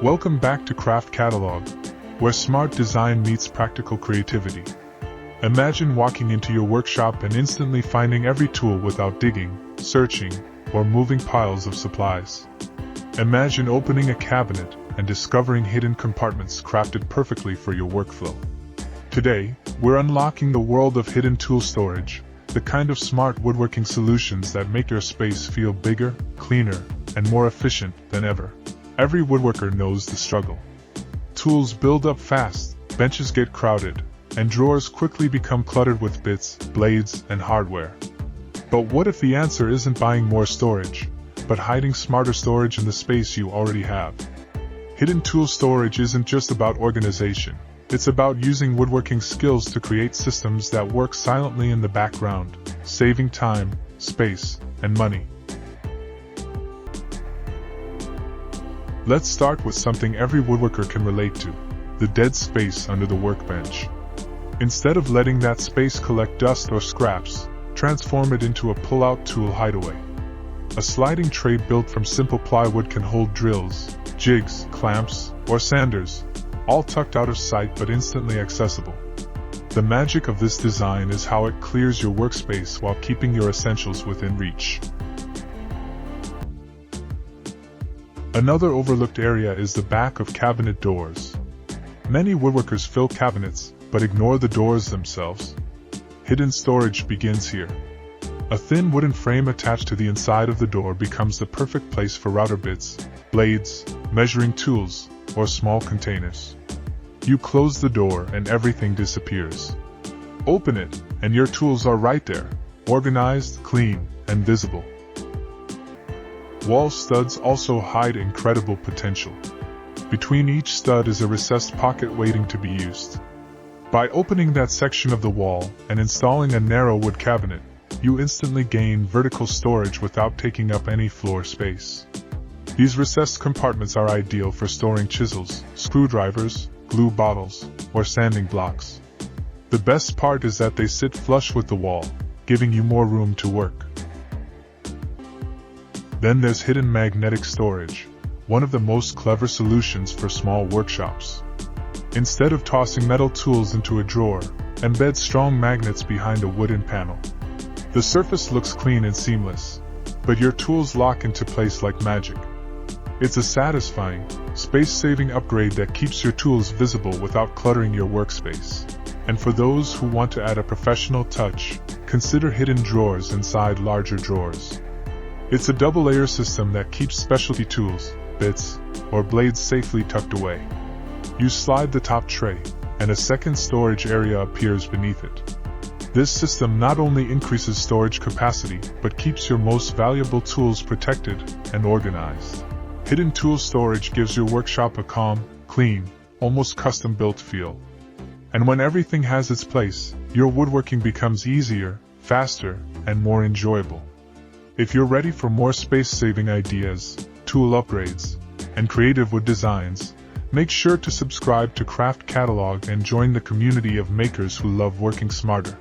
Welcome back to Craft Catalog, where smart design meets practical creativity. Imagine walking into your workshop and instantly finding every tool without digging, searching, or moving piles of supplies. Imagine opening a cabinet and discovering hidden compartments crafted perfectly for your workflow. Today, we're unlocking the world of hidden tool storage, the kind of smart woodworking solutions that make your space feel bigger, cleaner, and more efficient than ever. Every woodworker knows the struggle. Tools build up fast, benches get crowded, and drawers quickly become cluttered with bits, blades, and hardware. But what if the answer isn't buying more storage, but hiding smarter storage in the space you already have? Hidden tool storage isn't just about organization. It's about using woodworking skills to create systems that work silently in the background, saving time, space, and money. Let's start with something every woodworker can relate to: the dead space under the workbench. Instead of letting that space collect dust or scraps, transform it into a pull-out tool hideaway. A sliding tray built from simple plywood can hold drills, jigs, clamps, or sanders, all tucked out of sight but instantly accessible. The magic of this design is how it clears your workspace while keeping your essentials within reach. Another overlooked area is the back of cabinet doors. Many woodworkers fill cabinets, but ignore the doors themselves. Hidden storage begins here. A thin wooden frame attached to the inside of the door becomes the perfect place for router bits, blades, measuring tools, or small containers. You close the door and everything disappears. Open it, and your tools are right there, organized, clean, and visible. Wall studs also hide incredible potential. Between each stud is a recessed pocket waiting to be used. By opening that section of the wall and installing a narrow wood cabinet, you instantly gain vertical storage without taking up any floor space. These recessed compartments are ideal for storing chisels, screwdrivers, glue bottles, or sanding blocks. The best part is that they sit flush with the wall, giving you more room to work. Then there's hidden magnetic storage, one of the most clever solutions for small workshops. Instead of tossing metal tools into a drawer, embed strong magnets behind a wooden panel. The surface looks clean and seamless, but your tools lock into place like magic. It's a satisfying, space-saving upgrade that keeps your tools visible without cluttering your workspace. And for those who want to add a professional touch, consider hidden drawers inside larger drawers. It's a double-layer system that keeps specialty tools, bits, or blades safely tucked away. You slide the top tray, and a second storage area appears beneath it. This system not only increases storage capacity, but keeps your most valuable tools protected and organized. Hidden tool storage gives your workshop a calm, clean, almost custom-built feel. And when everything has its place, your woodworking becomes easier, faster, and more enjoyable. If you're ready for more space-saving ideas, tool upgrades, and creative wood designs, make sure to subscribe to Craft Catalog and join the community of makers who love working smarter.